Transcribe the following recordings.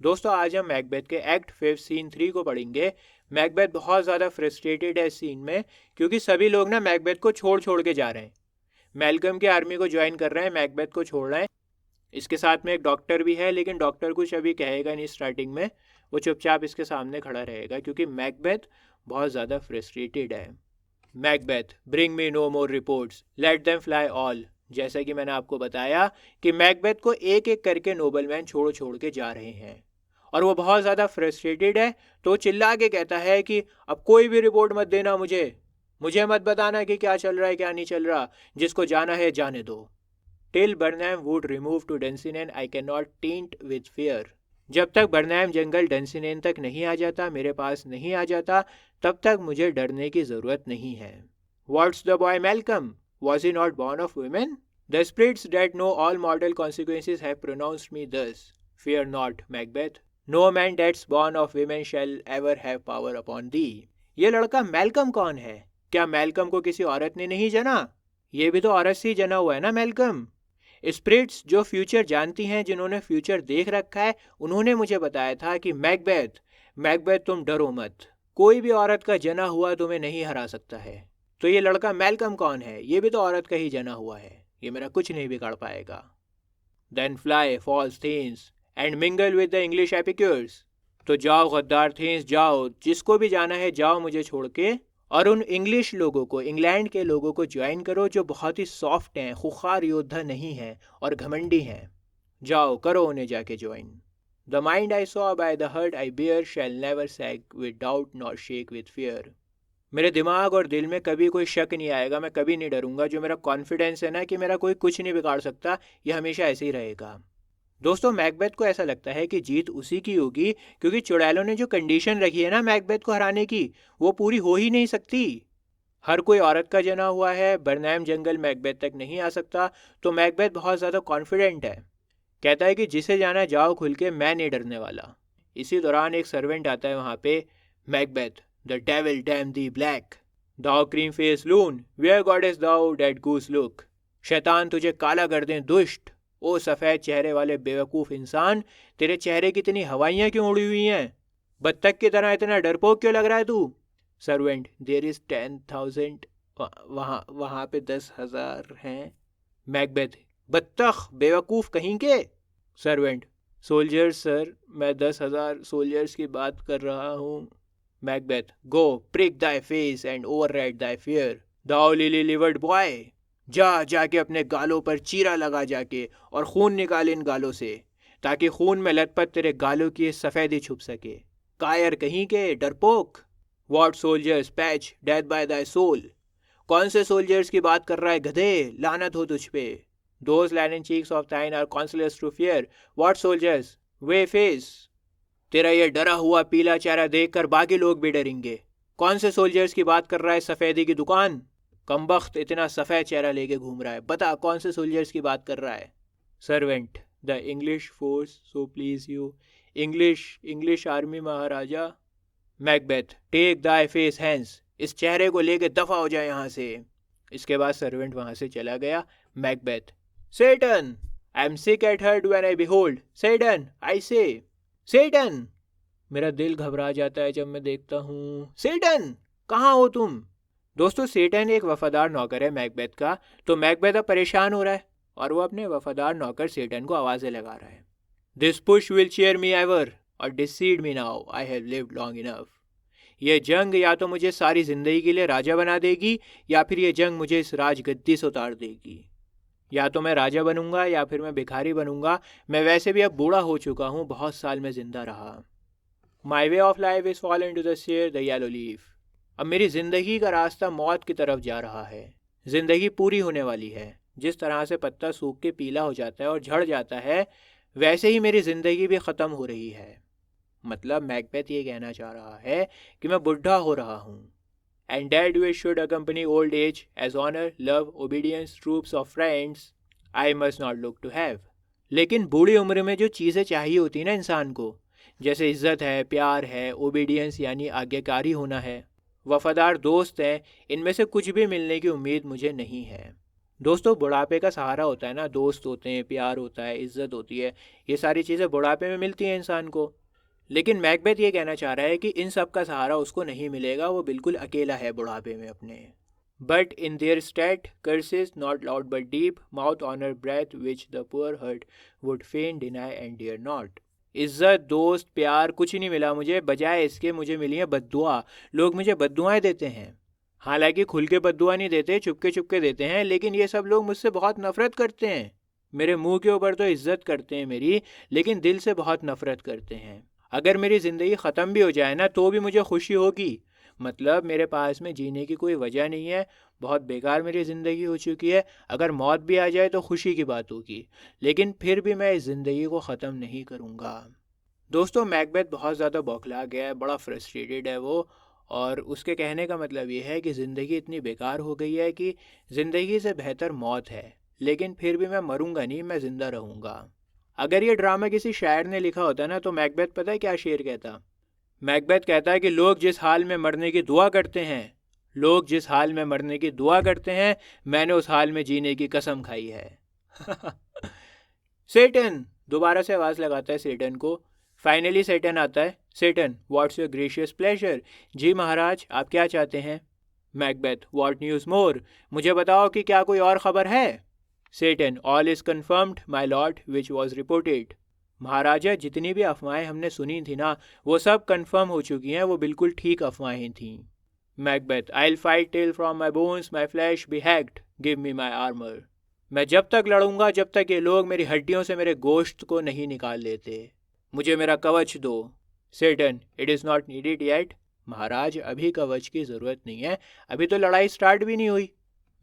दोस्तों आज हम मैकबेथ के एक्ट 5 सीन 3 को पढ़ेंगे। मैकबेथ बहुत ज़्यादा फ्रस्ट्रेटेड है इस सीन में, क्योंकि सभी लोग ना मैकबेथ को छोड़ छोड़ के जा रहे हैं। मैल्कम की आर्मी को ज्वाइन कर रहे हैं, मैकबेथ को छोड़ रहे हैं। इसके साथ में एक डॉक्टर भी है, लेकिन डॉक्टर कुछ अभी कहेगा नहीं स्टार्टिंग में। वो चुपचाप इसके सामने खड़ा रहेगा क्योंकि मैकबेथ बहुत ज़्यादा फ्रस्ट्रेटेड है। Macbeth, bring me no more reports, let them fly all. जैसा कि मैंने आपको बताया कि मैकबेथ को एक एक करके नोबलमैन छोड़ छोड़ के जा रहे हैं और वो बहुत ज़्यादा फ्रस्ट्रेटेड है। तो चिल्ला के कहता है कि अब कोई भी रिपोर्ट मत देना, मुझे मत बताना कि क्या चल रहा है क्या नहीं चल रहा, जिसको जाना है जाने दो। Till Birnam wood remove to Dunsinane I can not taint with fear. जब तक बर्नैम जंगल डेंसिनेन तक नहीं आ जाता, मेरे पास नहीं आ जाता, तब तक मुझे डरने की ज़रूरत नहीं है। What's the boy Malcolm, was he not born of women? The spirits that know all mortal consequences have pronounced me thus, fear not, Macbeth. No man that's born of women shall ever have power upon thee. ये लड़का Malcolm कौन है? क्या Malcolm को किसी औरत ने नहीं जना? ये भी तो औरत से ही जना हुआ है ना मैल्कम। स्पिरिट्स जो फ्यूचर जानती हैं, जिन्होंने फ्यूचर देख रखा है, उन्होंने मुझे बताया था कि मैकबेथ तुम डरो मत, कोई भी औरत का जना हुआ तुम्हें नहीं हरा सकता है। तो ये लड़का मैल्कम कौन है? ये भी तो औरत का ही जना हुआ है, ये मेरा कुछ नहीं बिगाड़ पाएगा। Then fly, false Thanes, and mingle with the English epicures. तो जाओ गद्दार थेंस, जाओ, जिसको भी जाना है जाओ मुझे छोड़ के, और उन इंग्लिश लोगों को, इंग्लैंड के लोगों को ज्वाइन करो जो बहुत ही सॉफ्ट हैं, खुखार योद्धा नहीं हैं और घमंडी हैं। जाओ करो उन्हें जाके join. The mind I saw by the heart I bear shall never sag with doubt nor shake with fear. मेरे दिमाग और दिल में कभी कोई शक नहीं आएगा, मैं कभी नहीं डरूंगा। जो मेरा कॉन्फिडेंस है ना कि मेरा कोई कुछ नहीं बिगाड़ सकता, ये हमेशा ऐसे ही रहेगा। दोस्तों मैकबेथ को ऐसा लगता है कि जीत उसी की होगी, क्योंकि चुड़ैलों ने जो कंडीशन रखी है ना मैकबेथ को हराने की, वो पूरी हो ही नहीं सकती। हर कोई औरत का जना हुआ है, बर्नैम जंगल मैकबेथ तक नहीं आ सकता। तो मैकबेथ बहुत ज़्यादा कॉन्फिडेंट है, कहता है कि जिसे जाना जाओ खुल के, मैं नहीं डरने वाला। इसी दौरान एक सर्वेंट आता है वहाँ पे। Macbeth, the devil damn thee black, thou cream face loon, where got'st thou that goose look. शैतान तुझे काला कर दें दुष्ट, ओ सफ़ेद चेहरे वाले बेवकूफ़ इंसान, तेरे चेहरे की इतनी हवाइयाँ क्यों उड़ी हुई हैं? बत्तख की तरह इतना डरपोक क्यों लग रहा है तू? सर्वेंट, देयर इज़ 10,000, वहाँ पे 10,000 हैं। मैकबेथ, बत्तख, बेवकूफ़ कहीं के। सर्वेंट, सोल्जर्स सर, मैं 10,000 सोल्जर्स की बात कर रहा हूँ। Macbeth, go prick thy face and over red thy fear, thou lily livered boy. जाके अपने गालों पर चीरा लगा जाके, और खून निकाल इन गालों से, ताकि खून में लथपथ तेरे गालों की सफ़ेदी छुप सके। कायर कहीं के, डरपोक। What soldiers patch death by thy soul, कौन से सोल्जर्स की बात कर रहा है गधे, लानत हो तुझ पे। Those lion cheeks of thine are consolers to fear. What soldiers? Way face, तेरा ये डरा हुआ पीला चेहरा देखकर बाकी लोग भी डरेंगे। कौन से सोल्जर्स की बात कर रहा है सफ़ेदी की दुकान? कमबख्त इतना सफ़ेद चेहरा लेके घूम रहा है, बता कौन से सोल्जर्स की बात कर रहा है? Servant, the English force so please you, English army महाराजा। Macbeth, take thy face hence, इस चेहरे को लेके दफा हो जाए यहाँ से। इसके बाद सर्वेंट वहाँ से चला गया। Macbeth, Satan! I am sick at heart when I behold. Satan! I say. Satan! मेरा दिल घबरा जाता है जब मैं देखता हूँ। Satan! कहाँ हो तुम? दोस्तों सेटन एक वफादार नौकर है मैकबेथ का। तो मैकबेथ अब परेशान हो रहा है और वो अपने वफादार नौकर सेटन को आवाज़ें लगा रहा है। This push will cheer me ever or deceive me now. I have lived long enough. ये जंग या तो मुझे सारी ज़िंदगी के लिए राजा बना देगी, या फिर ये जंग मुझे इस राजगद्दी से उतार देगी। या तो मैं राजा बनूंगा या फिर मैं भिखारी बनूंगा। मैं वैसे भी अब बूढ़ा हो चुका हूँ, बहुत साल में जिंदा रहा। My way of life is fall into the sear the yellow leaf. अब मेरी जिंदगी का रास्ता मौत की तरफ जा रहा है। जिंदगी पूरी होने वाली है। जिस तरह से पत्ता सूख के पीला हो जाता है और झड़ जाता है, वैसे ही मेरी जिंदगी भी ख़त्म हो रही है। मतलब मैकबेथ ये कहना चाह रहा है कि मैं बुढ़ा हो रहा हूँ। And that we should accompany old age as honor, love, obedience, troops of friends I must not look to have. लेकिन बूढ़ी उम्र में जो चीज़ें चाहिए होती हैं ना इंसान को, जैसे इज्जत है, प्यार है, ओबीडियंस यानी आज्ञाकारी होना है, वफादार दोस्त हैं, इनमें से कुछ भी मिलने की उम्मीद मुझे नहीं है। दोस्तों बुढ़ापे का सहारा होता है ना, दोस्त होते हैं, प्यार होता है, इज्जत होती है, ये सारी चीज़ें बुढ़ापे में मिलती हैं इंसान को। लेकिन मैकबेथ ये कहना चाह रहा है कि इन सब का सहारा उसको नहीं मिलेगा, वो बिल्कुल अकेला है बुढ़ापे में अपने। But in their stead curses not loud but deep mouth honour breath which the poor heart would fain deny and dare not. इज्जत, दोस्त, प्यार कुछ नहीं मिला मुझे, बजाय इसके मुझे मिली है बद्दुआ। लोग मुझे बद्दुआएं देते हैं। हालांकि खुल के बद्दुआ नहीं देते, चुपके चुपके देते हैं, लेकिन ये सब लोग मुझसे बहुत नफरत करते हैं। मेरे मुंह के ऊपर तो इज्जत करते हैं मेरी, लेकिन दिल से बहुत नफरत करते हैं। अगर मेरी ज़िंदगी ख़त्म भी हो जाए ना तो भी मुझे खुशी होगी। मतलब मेरे पास में जीने की कोई वजह नहीं है, बहुत बेकार मेरी ज़िंदगी हो चुकी है। अगर मौत भी आ जाए तो खुशी की बात होगी, लेकिन फिर भी मैं इस ज़िंदगी को ख़त्म नहीं करूँगा। दोस्तों मैकबेथ बहुत ज़्यादा बौखला गया है, बड़ा फ्रस्ट्रेटेड है वो। और उसके कहने का मतलब ये है कि ज़िंदगी इतनी बेकार हो गई है कि ज़िंदगी से बेहतर मौत है, लेकिन फिर भी मैं मरूंगा नहीं, मैं ज़िंदा रहूँगा। अगर ये ड्रामा किसी शायर ने लिखा होता ना तो मैकबेथ पता है क्या शेर कहता? मैकबेथ कहता है कि लोग जिस हाल में मरने की दुआ करते हैं, लोग जिस हाल में मरने की दुआ करते हैं, मैंने उस हाल में जीने की कसम खाई है। सेटन दोबारा से आवाज़ लगाता है सेटन को। फाइनली सेटन आता है। Seyton, what's your gracious pleasure? जी महाराज, आप क्या चाहते हैं? Macbeth, what news more? मुझे बताओ कि क्या कोई और खबर है? Seyton, all is confirmed my lord which was reported. महाराजा, जितनी भी अफवाहें हमने सुनी थी ना, वो सब कन्फर्म हो चुकी हैं, वो बिल्कुल ठीक अफवाहें थीं। Macbeth, I will fight till from my bones my flash be hacked, give me my armour. मैं जब तक लड़ूंगा जब तक ये लोग मेरी हड्डियों से मेरे गोश्त को नहीं निकाल लेते। मुझे मेरा कवच दो। Seyton, it is not needed yet. महाराज, अभी कवच की ज़रूरत नहीं है, अभी तो लड़ाई स्टार्ट भी नहीं हुई।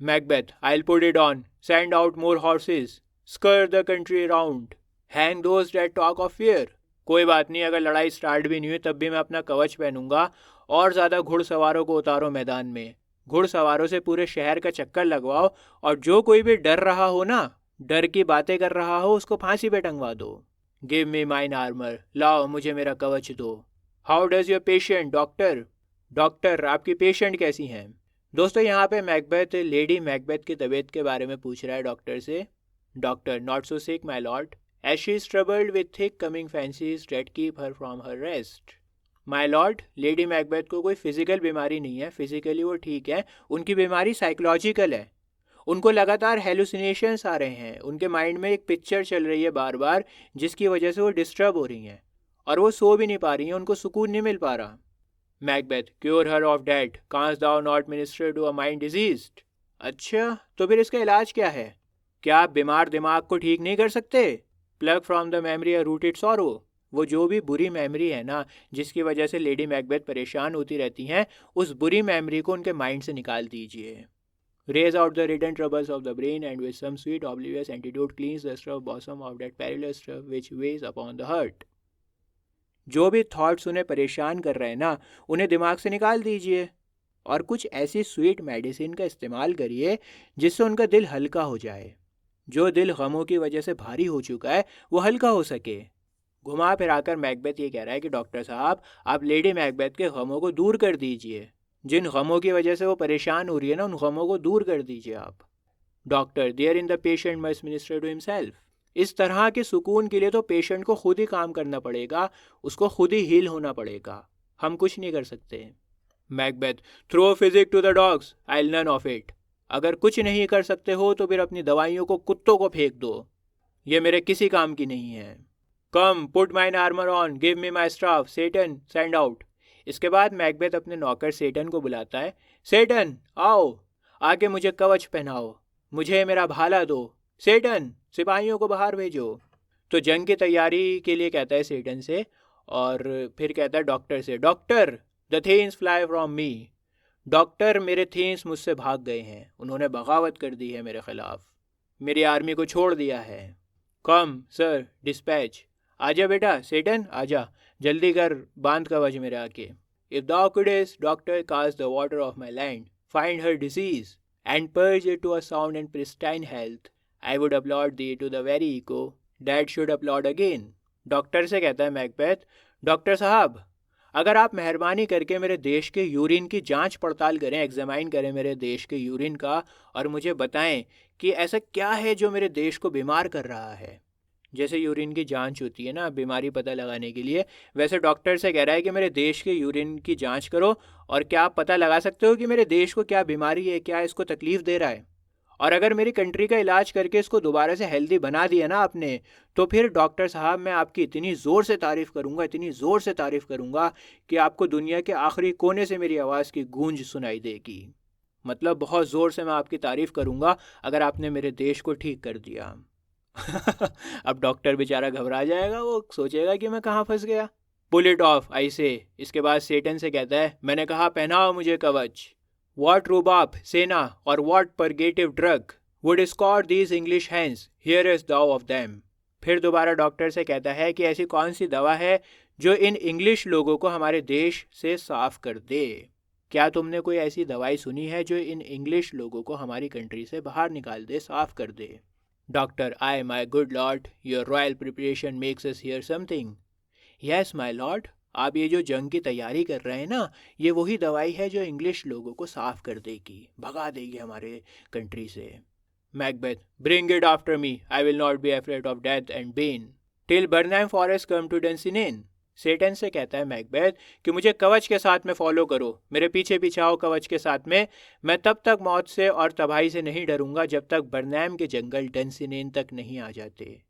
Macbeth, I will put it on, send out more horses, skirr the country round, hang those that talk of fear. कोई बात नहीं, अगर लड़ाई स्टार्ट भी नहीं हुई तब भी मैं अपना कवच पहनूंगा। और ज़्यादा घुड़सवारों को उतारो मैदान में, घुड़सवारों से पूरे शहर का चक्कर लगवाओ, और जो कोई भी डर रहा हो ना, डर की बातें कर रहा हो, उसको फांसी पे टंगवा दो। गिव मी माइन आर्मर, लाओ मुझे मेरा कवच दो। How does your patient doctor? Doctor, आपकी पेशेंट कैसी हैं? दोस्तों यहाँ पे मैकबेथ लेडी मैकबेथ की तबीयत के बारे में पूछ रहा है डॉक्टर से। Doctor, not so sick my lord, as she is troubled with thick coming fancies that keep her from her rest. My lord, lady Macbeth को कोई फिजिकल बीमारी नहीं है, फिजिकली वो ठीक है, उनकी बीमारी साइकोलॉजिकल है। उनको लगातार हेलुसिनेशंस आ रहे हैं, उनके माइंड में एक पिक्चर चल रही है बार बार, जिसकी वजह से वो डिस्टर्ब हो रही हैं, और वो सो भी नहीं पा रही हैं, उनको सुकून नहीं मिल पा रहा। Macbeth, cure her of that, canst thou not minister to a mind diseased. अच्छा, तो फिर इसका इलाज क्या है? क्या आप बीमार दिमाग को ठीक नहीं कर सकते? Plug from the memory a rooted sorrow. वो जो भी बुरी मेमोरी है ना, जिसकी वजह से लेडी मैकबेथ परेशान होती रहती हैं, उस बुरी मेमोरी को उनके माइंड से निकाल दीजिए। Raise out the hidden troubles of the brain, and with some sweet oblivious antidote cleanse the rough bosom of that perilous stuff which weighs upon the heart. जो भी थॉट्स उन्हें परेशान कर रहे हैं ना, उन्हें दिमाग से निकाल दीजिए, और कुछ ऐसी स्वीट मेडिसिन का इस्तेमाल करिए जिससे उनका दिल हल्का हो जाए। जो दिल गमों की वजह से भारी हो चुका है वो हल्का हो सके। घुमा फिराकर मैकबेथ ये कह रहा है कि डॉक्टर साहब, आप लेडी मैकबेथ के गमों को दूर कर दीजिए। जिन गमों की वजह से वो परेशान हो रही है ना, उन गमों को दूर कर दीजिए आप। Doctor, therein the patient must minister to himself. इस तरह के सुकून के लिए तो पेशेंट को खुद ही काम करना पड़ेगा, उसको खुद ही हील होना पड़ेगा, हम कुछ नहीं कर सकते। Macbeth, throw physic to the dogs, I will none of it. अगर कुछ नहीं कर सकते हो तो फिर अपनी दवाइयों को कुत्तों को फेंक दो, ये मेरे किसी काम की नहीं है। Come, put mine armour on, give me my staff, Seyton send out. इसके बाद मैकबेथ अपने नौकर सेटन को बुलाता है। सेटन, आओ, आके मुझे कवच पहनाओ, मुझे मेरा भाला दो। सेटन, सिपाहियों को बाहर भेजो। तो जंग की तैयारी के लिए कहता है सेटन से, और फिर कहता है डॉक्टर से, doctor, the Thins fly from me. Doctor, मेरे थीन्स मुझसे भाग गए हैं, उन्होंने बगावत कर दी है मेरे खिलाफ, मेरी आर्मी को छोड़ दिया है। कम सर, डिस्पैच। आजा बेटा सेटन, आजा, जल्दी कर, बांध कवच मेरे आके। If thou couldst, doctor, cast the water of my land, find her disease, and purge it to a sound and pristine health, I would applaud thee to the very echo that should applaud again. Doctor से कहता है Macbeth, doctor साहब, अगर आप मेहरबानी करके मेरे देश के यूरिन की जांच पड़ताल करें, एग्जामाइन करें मेरे देश के यूरिन का, और मुझे बताएं कि ऐसा क्या है जो मेरे देश को बीमार कर रहा है। जैसे यूरिन की जांच होती है ना बीमारी पता लगाने के लिए, वैसे डॉक्टर से कह रहा है कि मेरे देश के यूरिन की जांच करो, और क्या आप पता लगा सकते हो कि मेरे देश को क्या बीमारी है, क्या इसको तकलीफ़ दे रहा है। और अगर मेरी कंट्री का इलाज करके इसको दोबारा से हेल्दी बना दिया ना आपने, तो फिर डॉक्टर साहब मैं आपकी इतनी ज़ोर से तारीफ़ करूँगा, इतनी ज़ोर से तारीफ़ करूँगा कि आपको दुनिया के आखिरी कोने से मेरी आवाज़ की गूंज सुनाई देगी। मतलब बहुत ज़ोर से मैं आपकी तारीफ़ करूँगा अगर आपने मेरे देश को ठीक कर दिया। अब डॉक्टर बेचारा घबरा जाएगा, वो सोचेगा कि मैं कहाँ फंस गया। पुल इट ऑफ आई से। इसके बाद सेटन से कहता है, मैंने कहा पहनाओ मुझे कवच। What rhubarb, सेना, or what purgative drug would scour these English hands? Here is thou of them. फिर दोबारा डॉक्टर से कहता है कि ऐसी कौन सी दवा है जो इन इंग्लिश लोगों को हमारे देश से साफ कर दे। क्या तुमने कोई ऐसी दवाई सुनी है जो इन इंग्लिश लोगों को हमारी कंट्री से बाहर निकाल दे, साफ कर दे। Doctor, ay my good lord, your royal preparation makes us hear something. Yes my lord, आप ये जो जंग की तैयारी कर रहे हैं ना, ये वही दवाई है जो इंग्लिश लोगों को साफ कर देगी, भगा देगी हमारे कंट्री से। Macbeth, bring it after me, I will not be afraid of death and bane till Birnam forest come to Dunsinane. Seyton से कहता है मैकबेथ कि मुझे कवच के साथ में फॉलो करो, मेरे पीछे पीछे आओ कवच के साथ में। मैं तब तक मौत से और तबाही से नहीं डरूंगा जब तक बर्नहम के जंगल डंसिनेन तक नहीं आ जाते।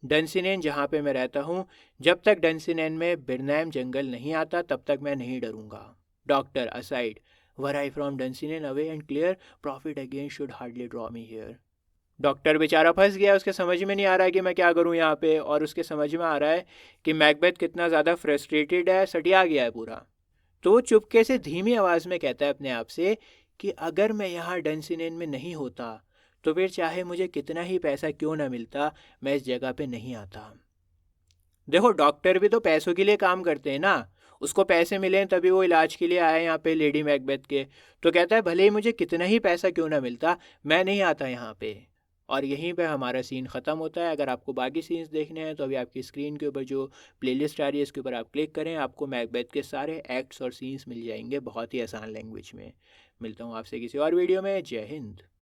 डंसिनेन जहाँ पे मैं रहता हूँ, जब तक डंसिनेन में बिरनैम जंगल नहीं आता तब तक मैं नहीं डरूंगा। Doctor aside, were I from Dunsinane away and clear, profit again should hardly draw me here. Doctor बेचारा फंस गया, उसके समझ में नहीं आ रहा है कि मैं क्या करूँ यहाँ पे, और उसके समझ में आ रहा है कि मैकबेथ कितना ज़्यादा फ्रस्ट्रेटेड है, सटिया गया है पूरा। तो वो चुपके से धीमी आवाज़ में कहता है अपने आप से कि अगर मैं यहाँ डंसिनेन में नहीं होता तो फिर चाहे मुझे कितना ही पैसा क्यों ना मिलता, मैं इस जगह पे नहीं आता। देखो डॉक्टर भी तो पैसों के लिए काम करते हैं ना, उसको पैसे मिले तभी वो इलाज के लिए आया यहाँ पे लेडी मैकबेथ के। तो कहता है भले ही मुझे कितना ही पैसा क्यों ना मिलता, मैं नहीं आता यहाँ पे। और यहीं पे हमारा सीन ख़त्म होता है। अगर आपको बाकी सीन्स देखने हैं तो अभी आपकी स्क्रीन के ऊपर जो प्लेलिस्ट आ रही है इसके ऊपर आप क्लिक करें, आपको मैकबेथ के सारे एक्ट्स और सीन्स मिल जाएंगे बहुत ही आसान लैंग्वेज में। मिलता हूँ आपसे किसी और वीडियो में। जय हिंद।